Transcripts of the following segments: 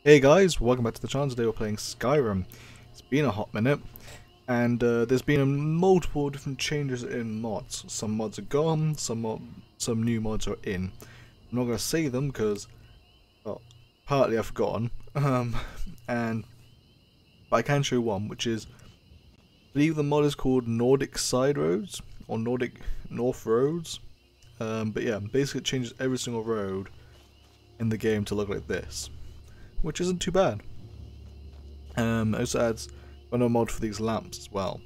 Hey guys, welcome back to the channel. Today we're playing Skyrim. It's been a hot minute, and there's been multiple different changes in mods. Some mods are gone, some new mods are in. I'm not going to say them because, well, partly I've forgotten, but I can show one, which is, I believe the mod is called Nordic Side Roads, or Nordic North Roads. But yeah, basically it changes every single road in the game to look like this, which isn't too bad. It also adds another mod for these lamps as well.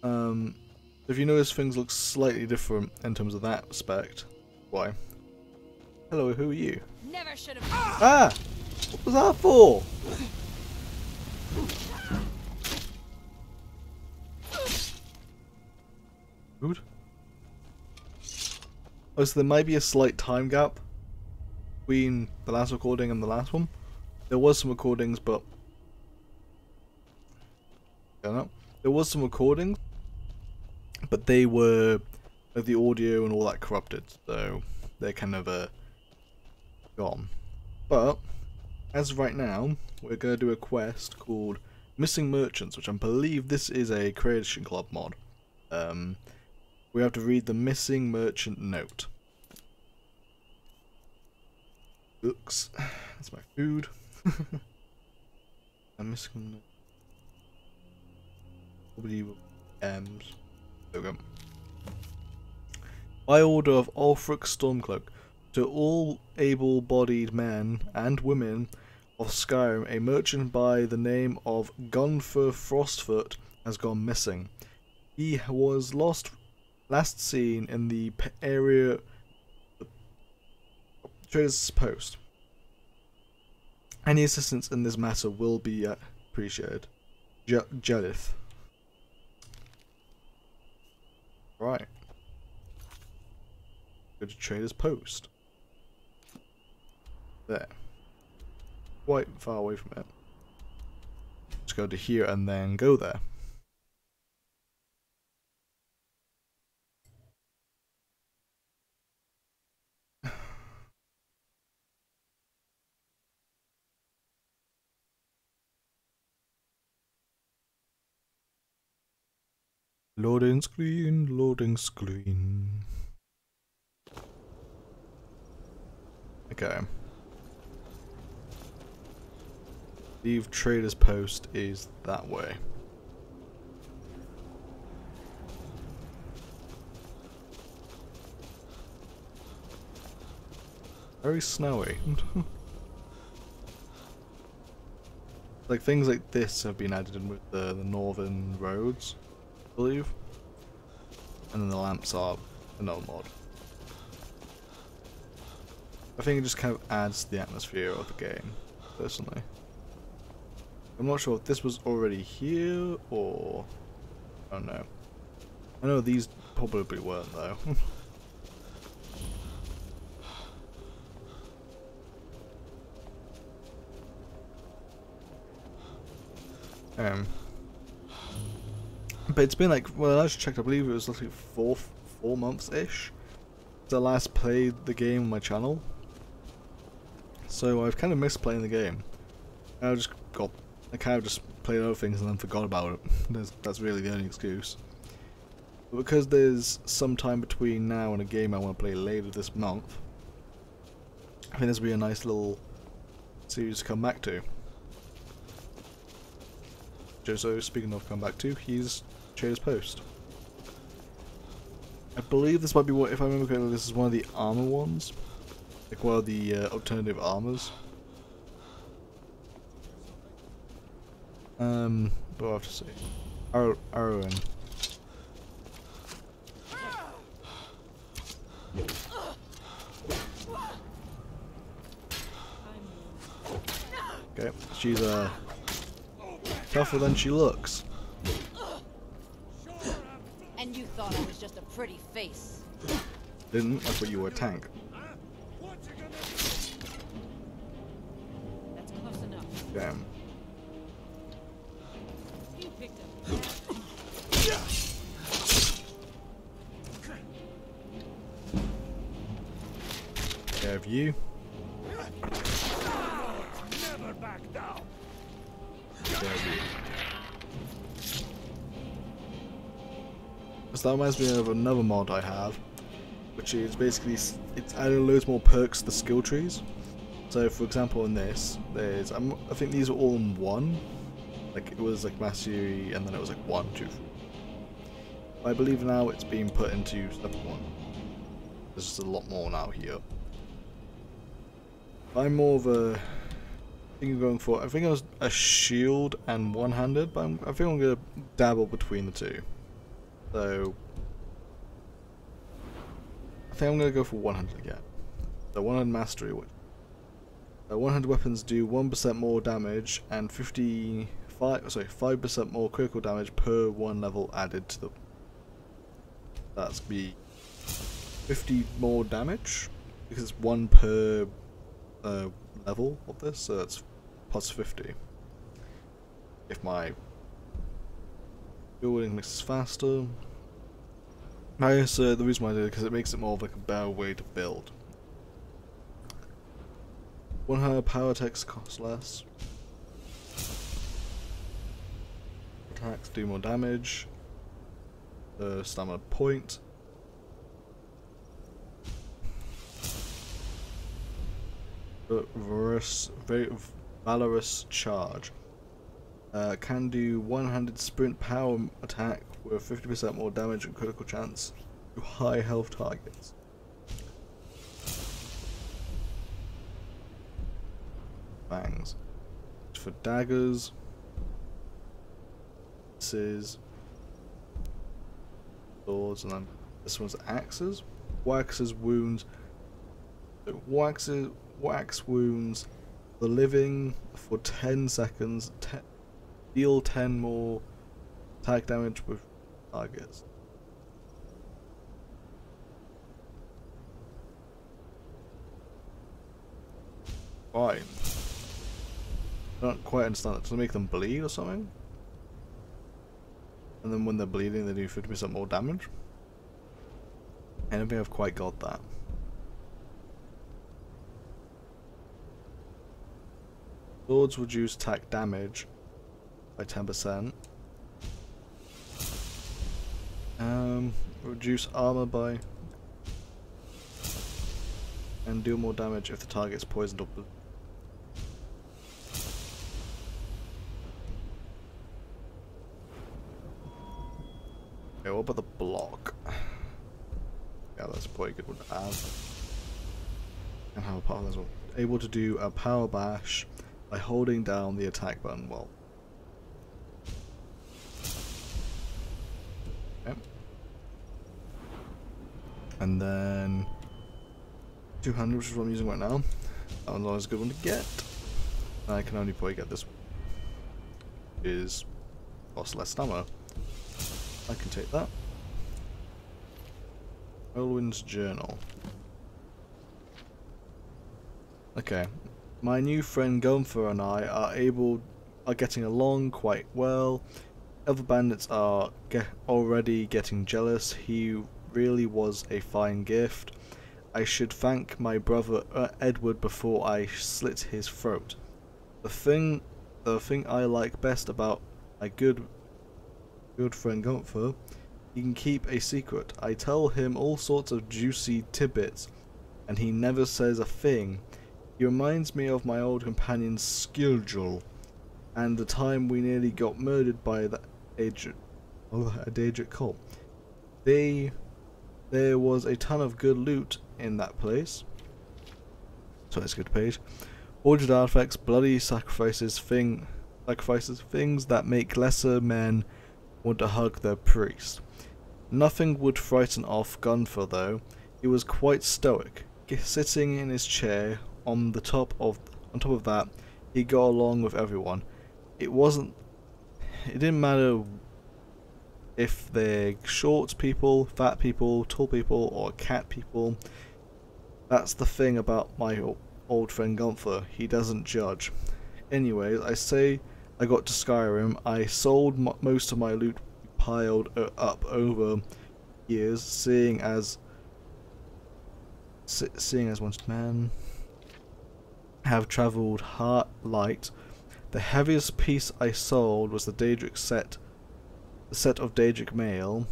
If you notice, things look slightly different in terms of that aspect. Why? Hello, who are you? Never should have. Ah! What was that for? Rude. Oh, so there might be a slight time gap between the last recording and the last one. There was some recordings, but I don't know. There was some recordings, but they were like the audio and all that corrupted, so they're kind of gone. But as of right now, we're gonna do a quest called Missing Merchants, which I believe this is a Creation Club mod. We have to read the Missing Merchant note. Books. That's my food. I'm missing. Probably M's. Okay. By order of Ulfric Stormcloak, to all able-bodied men and women of Skyrim, a merchant by the name of Gunfer Frostfoot has gone missing. He was last seen in the area Trader's Post. Any assistance in this matter will be appreciated. Jelith. Right. Go to Trader's Post. There. Quite far away from it. Just go to here and then go there. Loading screen, loading screen. Okay. Leave Trader's Post is that way. Very snowy. Like things like this have been added in with the northern roads, I believe. And then the lamps are another mod. I think it just kind of adds to the atmosphere of the game, personally. I'm not sure if this was already here or I don't know. I know these probably weren't though. But it's been like, well, I just checked, I believe it was like 4 months-ish since I last played the game on my channel. So I've kind of missed playing the game. I kind of just played other things and then forgot about it. That's really the only excuse. But because there's some time between now and a game I want to play later this month, I think this will be a nice little series to come back to. So speaking of come back to, he's Trader's Post. I believe this might be what, if I remember correctly, this is one of the armor ones. Like one of the alternative armors. But I'll have to see. Arwen. Okay, she's tougher than she looks. And you thought I was just a pretty face. Didn't? I thought you were a tank. That's close enough. Damn. You picked up. Have you? So that reminds me of another mod I have, which is basically it's adding loads more perks to the skill trees. So for example in this, there's I think these are all in one. Like it was like Mastery and then it was like 1, 2, 3. I believe now it's being put into step 1. There's just a lot more now here. I'm more of a I think I'm going for I think I was a shield and one-handed, but I think I'm gonna dabble between the two. So I think I'm gonna go for one-handed again. So one-handed mastery, which one-handed weapons do 1% more damage and 5% more critical damage per one level added to the. That's be 50 more damage because it's 1 per level of this, so that's plus 50. If my building mixes faster. I guess the reason why I did it because it makes it more of like a better way to build. One higher power attacks cost less. Attacks do more damage. Stamina point. Valorous charge. Can do one-handed sprint power attack with 50% more damage and critical chance to high health targets. Bangs. For daggers. Swords, and then this one's axes. Waxes wounds. Wax wounds the living for 10 seconds. Deal 10 more attack damage with targets. Fine. I don't quite understand that. Does it make them bleed or something? And then when they're bleeding they do 50% more damage? I don't think I've quite got that. Swords reduce attack damage by 10%. Reduce armor by... and deal more damage if the target's poisoned or blue. Okay, what about the block? Yeah, that's probably a good one to have. And have a power as well. Able to do a power bash by holding down the attack button while. Okay. And then 200, which is what I'm using right now. That one's always a good one to get. I can only probably get this one. Is cost less stamina. I can take that. Elwin's journal. Okay. My new friend Gunther and I are getting along quite well. Other bandits are already getting jealous. He really was a fine gift. I should thank my brother Edward before I slit his throat. The thing I like best about my good friend Gunther, he can keep a secret. I tell him all sorts of juicy tidbits, and he never says a thing. He reminds me of my old companion Skilgel, and the time we nearly got murdered by the Daedric cult. There was a ton of good loot in that place. So let's go to page. Ordered artifacts, bloody sacrifices, things that make lesser men want to hug their priest. Nothing would frighten off Gunther though. He was quite stoic, sitting in his chair. On top of that, he got along with everyone. It didn't matter if they're short people, fat people, tall people, or cat people. That's the thing about my old friend Gunther. He doesn't judge. Anyways, I say I got to Skyrim. I sold most of my loot piled up over years, seeing as once man. have travelled hard light. The heaviest piece I sold was the Daedric set, the set of Daedric mail,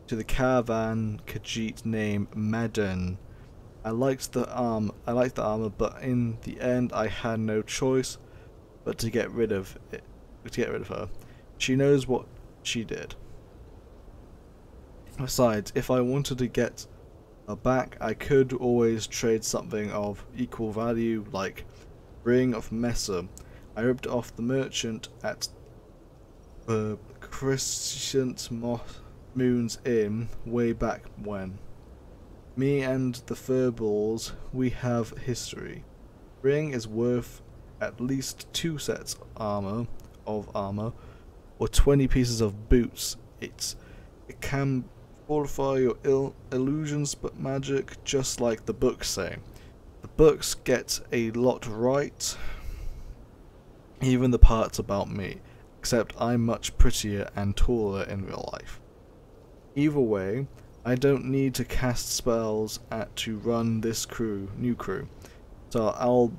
to the caravan Khajiit named Madden. I liked the armor, but in the end I had no choice but to get rid of it. To get rid of her. She knows what she did. Besides, if I wanted to get her back, I could always trade something of equal value, like Ring of Messer. I ripped off the merchant at the Crescent Moon's Inn way back when. Me and the Furballs, we have history. Ring is worth at least 2 sets of armor, or 20 pieces of boots. It can fortify your illusions, but magic, just like the books say. The books get a lot right, even the parts about me, except I'm much prettier and taller in real life. Either way, I don't need to cast spells to run this new crew, so I'll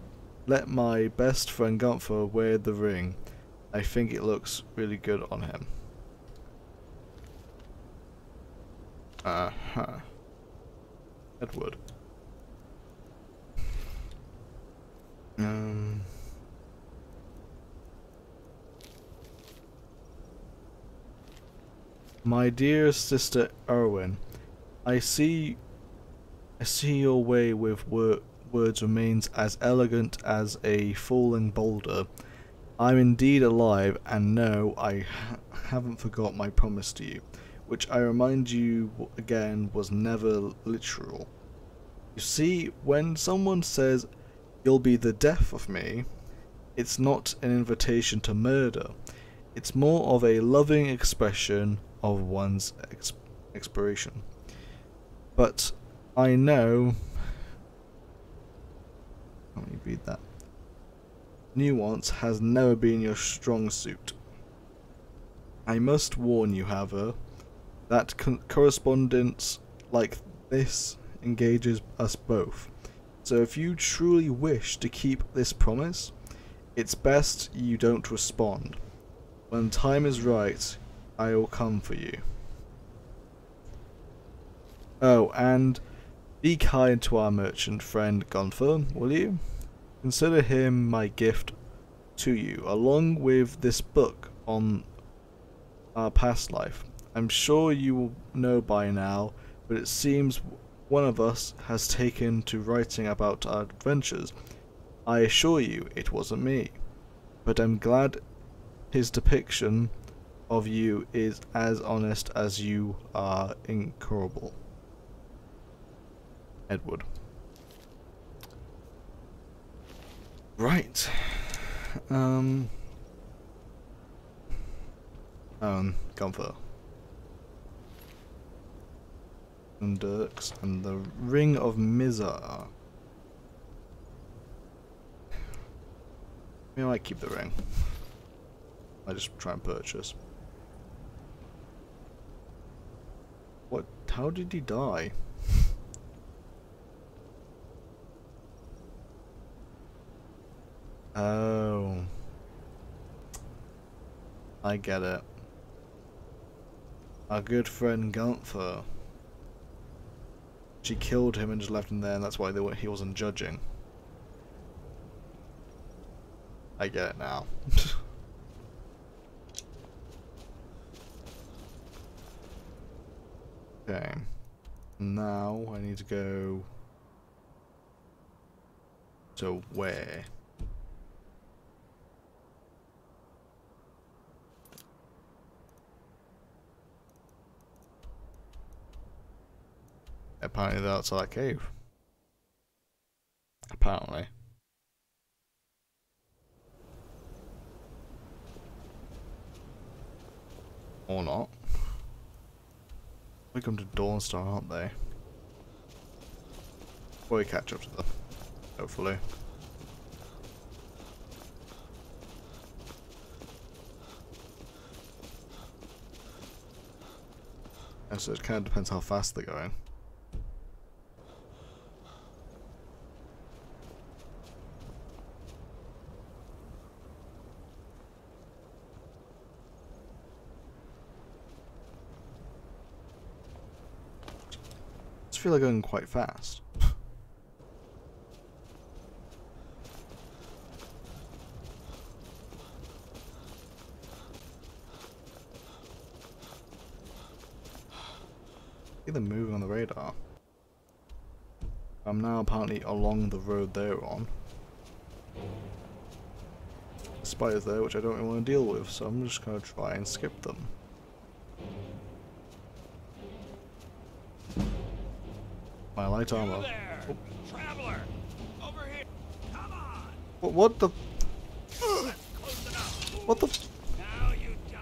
let my best friend Gunther wear the ring. I think it looks really good on him. Edward. My dear sister Erwin, I see your way with words remains as elegant as a falling boulder. I'm indeed alive, and no, I haven't forgot my promise to you, which I remind you again was never literal. You see, when someone says, "You'll be the death of me," it's not an invitation to murder. It's more of a loving expression of one's expiration. But I know... Let me read that. Nuance has never been your strong suit. I must warn you, however, that correspondence like this engages us both. So if you truly wish to keep this promise, it's best you don't respond. When time is right, I will come for you. Oh, and be kind to our merchant friend Gunther, will you? Consider him my gift to you, along with this book on our past life. I'm sure you will know by now, but it seems one of us has taken to writing about our adventures. I assure you, it wasn't me, but I'm glad his depiction of you is as honest as you are incorrigible. Edward. Right. Gunther. And Dirks and the Ring of Mizar. I might keep the ring. I just try and purchase. What? How did he die? Oh. I get it. Our good friend Gunther. She killed him and just left him there, and that's why he wasn't judging. I get it now. Okay. Now I need to go to where? Apparently they're outside that cave. Apparently. Or not. We come to Dawnstar, aren't they? Before we catch up to them. Hopefully. Yeah, so it kind of depends how fast they're going. feel like going quite fast. See them moving on the radar. I'm now apparently along the road they're on. The spiders there, which I don't really want to deal with, so I'm just going to try and skip them. My light armor. Oh. Traveler, over here. Come on. What the? What the? Now you die.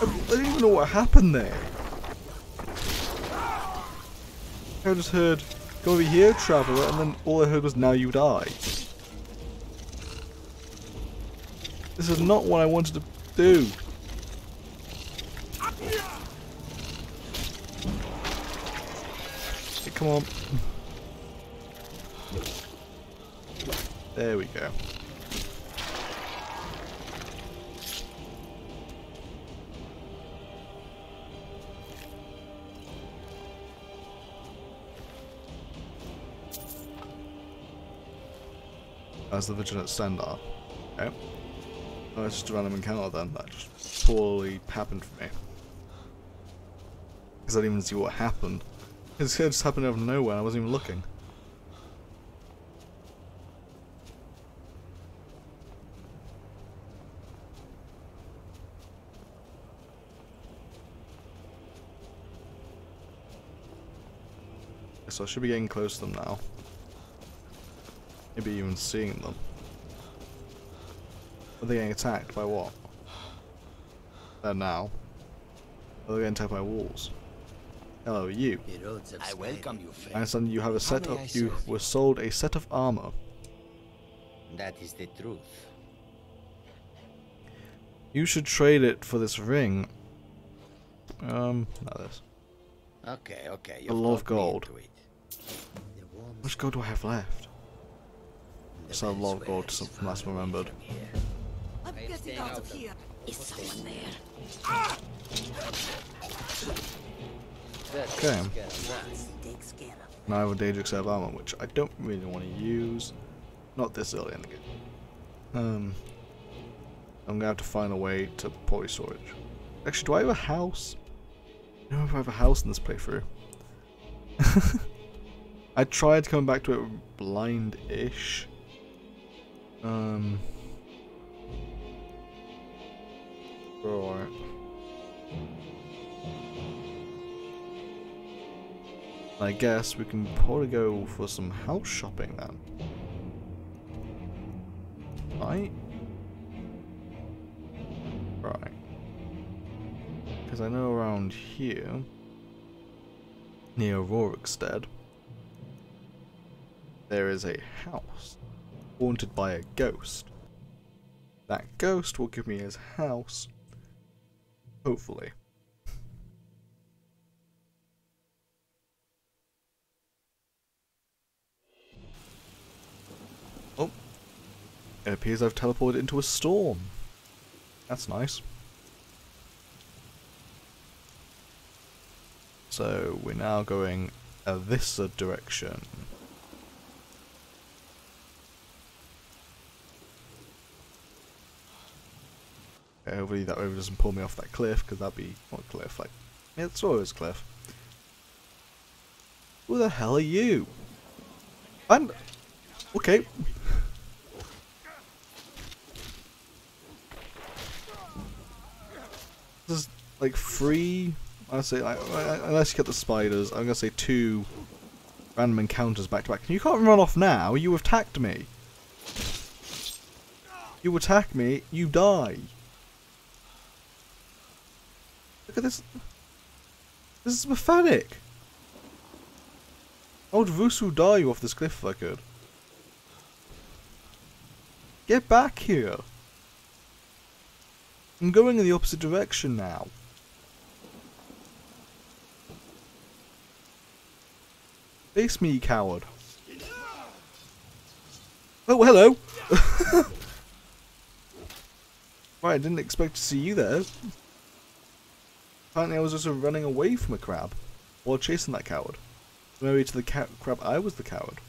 I don't even know what happened there. I just heard, go over here, traveler, and then all I heard was, now you die. This is not what I wanted to do. Hey, come on. There we go. As the vigilant standard. Okay. Oh, it's just a random encounter then. That just poorly happened for me. Because I didn't even see what happened. It just happened out of nowhere. I wasn't even looking. So I should be getting close to them now. Maybe even seeing them. Are they getting attacked by what? Now. Are they getting attacked by wolves? Hello, you. I welcome you, friend. I understand you have a set of. You were sold a set of armor. That is the truth. You should trade it for this ring. Not this. Okay, okay. A lot of gold. How much gold do I have left? So a lot of gold from last remembered. I'm getting out of here. Is someone there? Okay. Now I have a dangerous set of armor, which I don't really want to use. Not this early in the game. I'm gonna have to find a way to poly storage. Actually, do I have a house? I don't know if I have a house in this playthrough. I tried coming back to it blind-ish. Right. I guess we can probably go for some house shopping then. Right? Right. Because I know around here, near Rorikstead, there is a house haunted by a ghost. That ghost will give me his house, hopefully. Oh, it appears I've teleported into a storm. That's nice. So we're now going this direction. Okay, hopefully that river doesn't pull me off that cliff, because that'd be what cliff? Like, yeah, it's always a cliff. Who the hell are you? And okay. This is like three. I say unless you get the spiders, I'm gonna say 2 random encounters back to back. You can't run off now. You attacked me. You attack me, you die. Look at this. This is pathetic. I would Vusu die you off this cliff if I could. Get back here. I'm going in the opposite direction now. Face me, you coward. Oh, hello. Right, I didn't expect to see you there. Apparently I was just running away from a crab while chasing that coward. Maybe to the crap, I was the coward.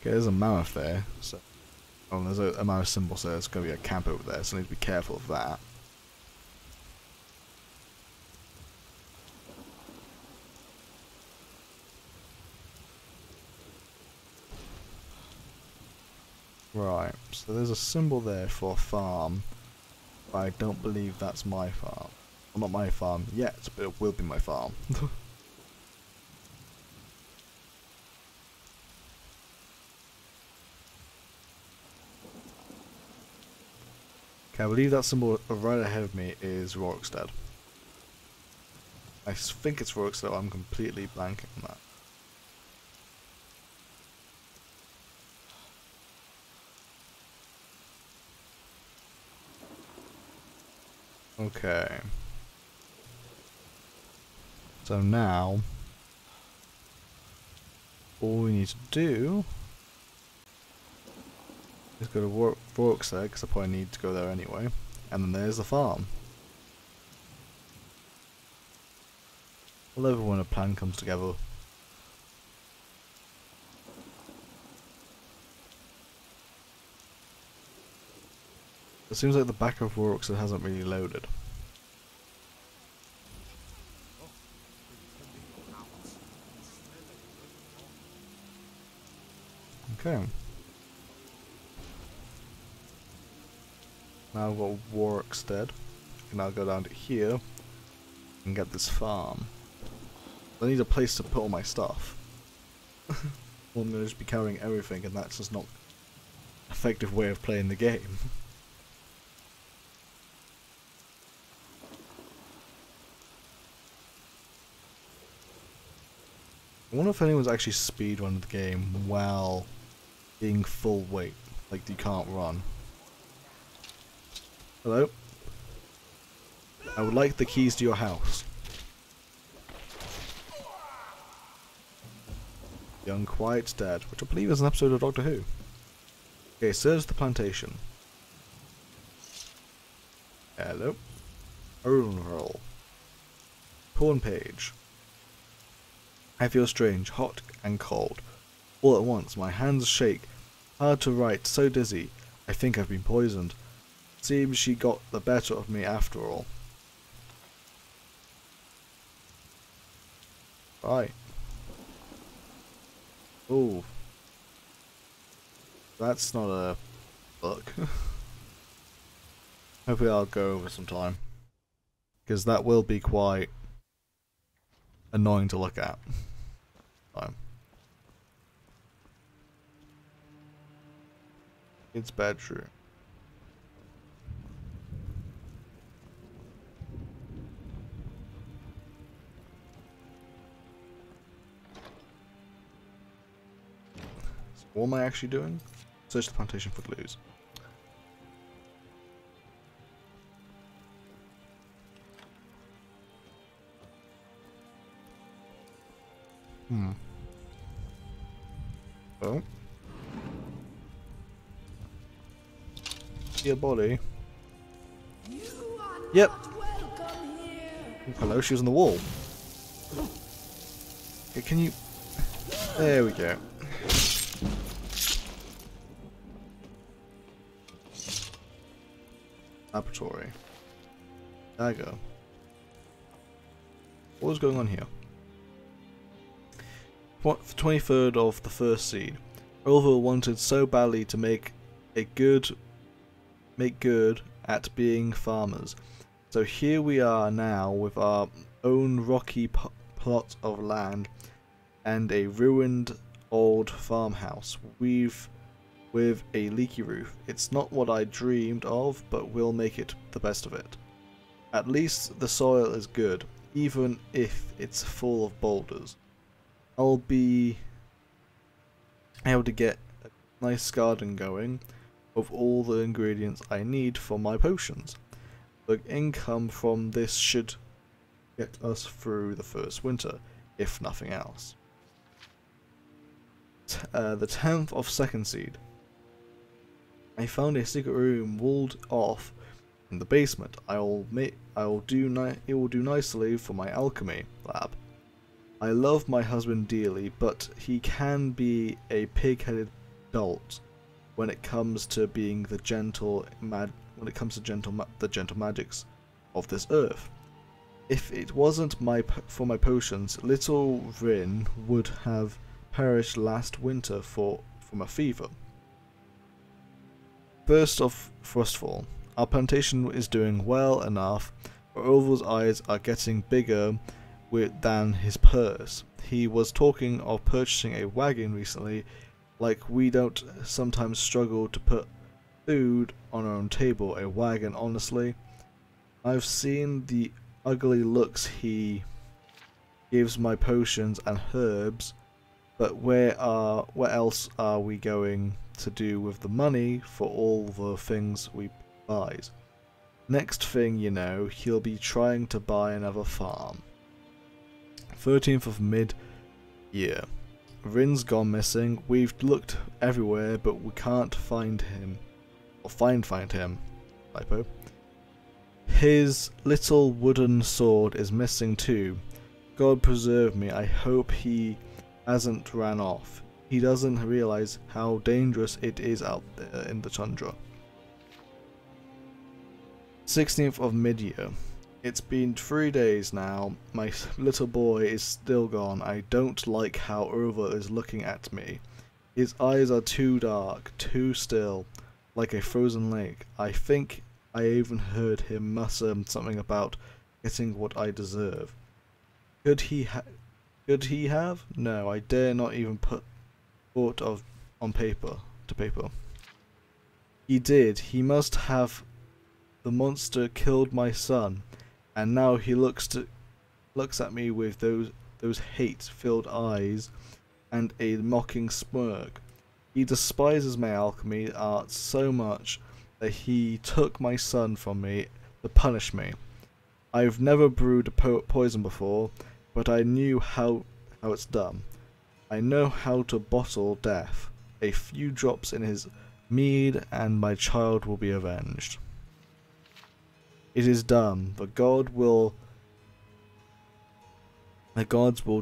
Okay, there's a mammoth there. So, oh, there's a mammoth symbol, so there's going to be a camp over there, so I need to be careful of that. Right, so there's a symbol there for a farm, but I don't believe that's my farm. Well, not my farm yet, but it will be my farm. Okay, I believe that symbol right ahead of me is Rorikstead. I think it's Rorikstead, I'm completely blanking on that. Okay. So now, all we need to do is go to Rorikstead, because I probably need to go there anyway. And then there's the farm. I love it when a plan comes together. It seems like the back of Rorikstead hasn't really loaded. Okay. Now I've got Rorikstead. I can now go down to here and get this farm. I need a place to put all my stuff. Well, I'm going to just be carrying everything, and that's just not an effective way of playing the game. I wonder if anyone's actually speedrun the game while being full weight, like you can't run. Hello? I would like the keys to your house. The Unquiet's Dead, which I believe is an episode of Doctor Who. Okay, search the plantation. Hello? Roll. Corn page. I feel strange, hot and cold. All at once, my hands shake. Hard to write, so dizzy. I think I've been poisoned. Seems she got the better of me after all. Right. Ooh. That's not a book. Hopefully I'll go over some time. Because that will be quite annoying to look at. It's bedroom. So what am I actually doing? Search the plantation for clues. Oh. See a body. Yep. Hello, she was on the wall. Okay, can you... There we go. Laboratory. Dagger. What was going on here? 23rd of the first seed. Orville wanted so badly to make good at being farmers. So here we are now with our own rocky plot of land and a ruined old farmhouse with a leaky roof. It's not what I dreamed of, but we'll make it the best of it. At least the soil is good, even if it's full of boulders. I'll be able to get a nice garden going with all the ingredients I need for my potions. The income from this should get us through the first winter, if nothing else. The 10th of second seed. I found a secret room walled off in the basement. It will do nicely for my alchemy lab. I love my husband dearly, but he can be a pig-headed dolt when it comes to being the gentle magics of this earth. If it wasn't for my potions, little Rin would have perished last winter from a fever. First of Frostfall, our plantation is doing well enough, but Orville's eyes are getting bigger than his purse. He was talking of purchasing a wagon recently, like we don't sometimes struggle to put food on our own table. A wagon, honestly. I've seen the ugly looks he gives my potions and herbs, but where else are we going to do with the money for all the things we buys? Next thing you know, he'll be trying to buy another farm. 13th of mid-year. Rin's gone missing. We've looked everywhere, but we can't find him. Or find him. Typo. His little wooden sword is missing too. God preserve me, I hope he hasn't ran off. He doesn't realize how dangerous it is out there in the tundra. 16th of mid-year. It's been 3 days now. My little boy is still gone. I don't like how Urva is looking at me. His eyes are too dark, too still, like a frozen lake. I think I even heard him mutter something about getting what I deserve. Could he have? No, I dare not even put thought on paper. He did. He must have. The monster killed my son, and now he looks at me with those hate-filled eyes and a mocking smirk. He despises my alchemy art so much that he took my son from me to punish me. I've never brewed a poison before, but I knew how it's done. I know how to bottle death. A few drops in his mead and my child will be avenged. It is done. The gods will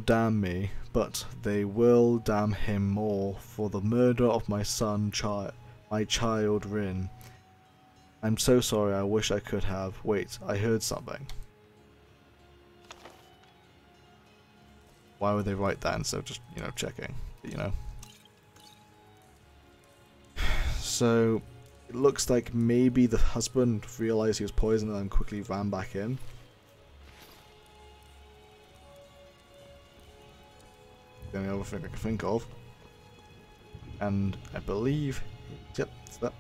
damn me, but they will damn him more for the murder of my son, my child Rin. I'm so sorry, I wish I could have. Wait, I heard something. Why would they write that instead of just, checking, So, it looks like maybe the husband realized he was poisoned and then quickly ran back in. The only other thing I can think of. And I believe, yep, it's that.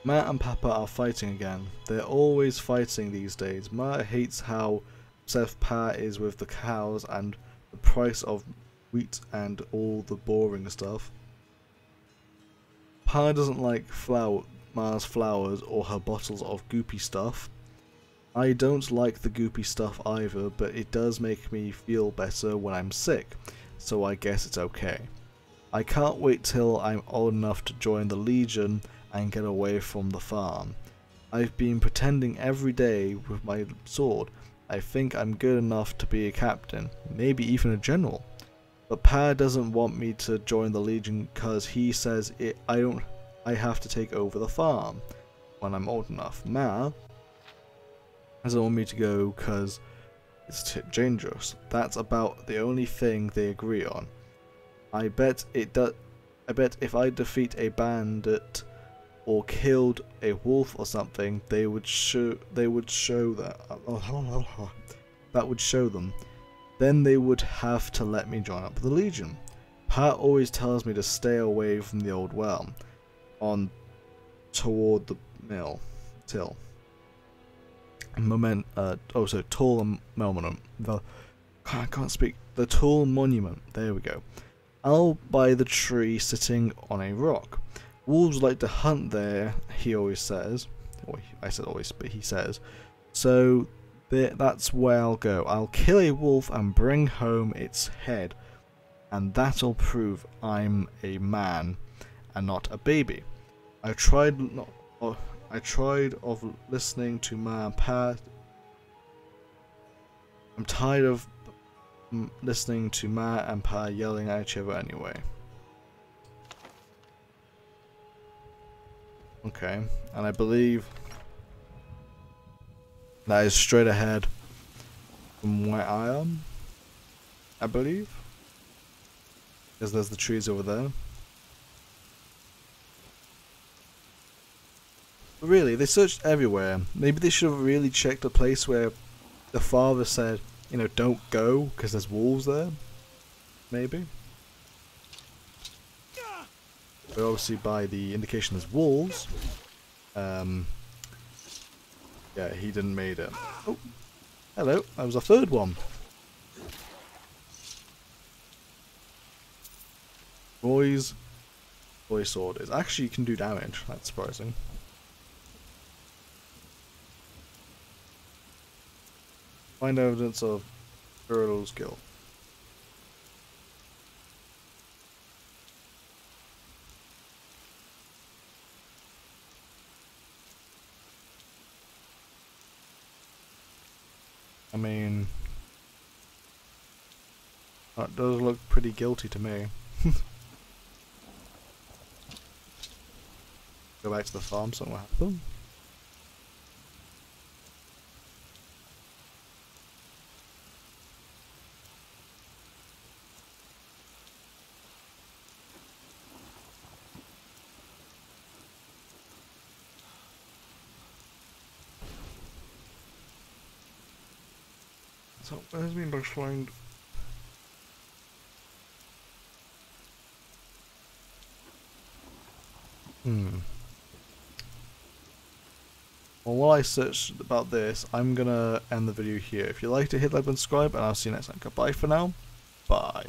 Matt and Papa are fighting again. They're always fighting these days. Matt hates how obsessed Pa is with the cows and the price of wheat and all the boring stuff. Pa doesn't like Ma's flowers or her bottles of goopy stuff. I don't like the goopy stuff either, but it does make me feel better when I'm sick, so I guess it's okay. I can't wait till I'm old enough to join the Legion and get away from the farm. I've been pretending every day with my sword. I think I'm good enough to be a captain, maybe even a general. But Pa doesn't want me to join the Legion because he says I have to take over the farm when I'm old enough. Ma doesn't want me to go because it's too dangerous. That's about the only thing they agree on. I bet if I defeat a bandit or killed a wolf or something, they would show that. That would show them. Then they would have to let me join up the Legion. Pa always tells me to stay away from the old well, toward the till. Tall monument. I can't speak. The tall monument. There we go. I'll buy the tree sitting on a rock. Wolves like to hunt there, he always says. Or I said always, but he says. So that's where I'll go. I'll kill a wolf and bring home its head. And that'll prove I'm a man and not a baby. I tried of listening to Ma and Pa. I'm tired of listening to Ma and Pa yelling at each other anyway. Okay, and I believe that is straight ahead from where I am, I believe. Because there's the trees over there. But really, they searched everywhere. Maybe they should have really checked a place where the father said, you know, don't go because there's wolves there. Maybe. But obviously by the indication there's wolves, yeah, he didn't made it. Oh, hello, that was a third one. Boy's sword is actually, you can do damage. That's surprising. Find evidence of Turtle skill. I mean, that does look pretty guilty to me. Go back to the farm, something will happen. So, where's me bugs find? Well, while I search about this, I'm gonna end the video here. If you liked it, hit like and subscribe, and I'll see you next time. Goodbye for now. Bye.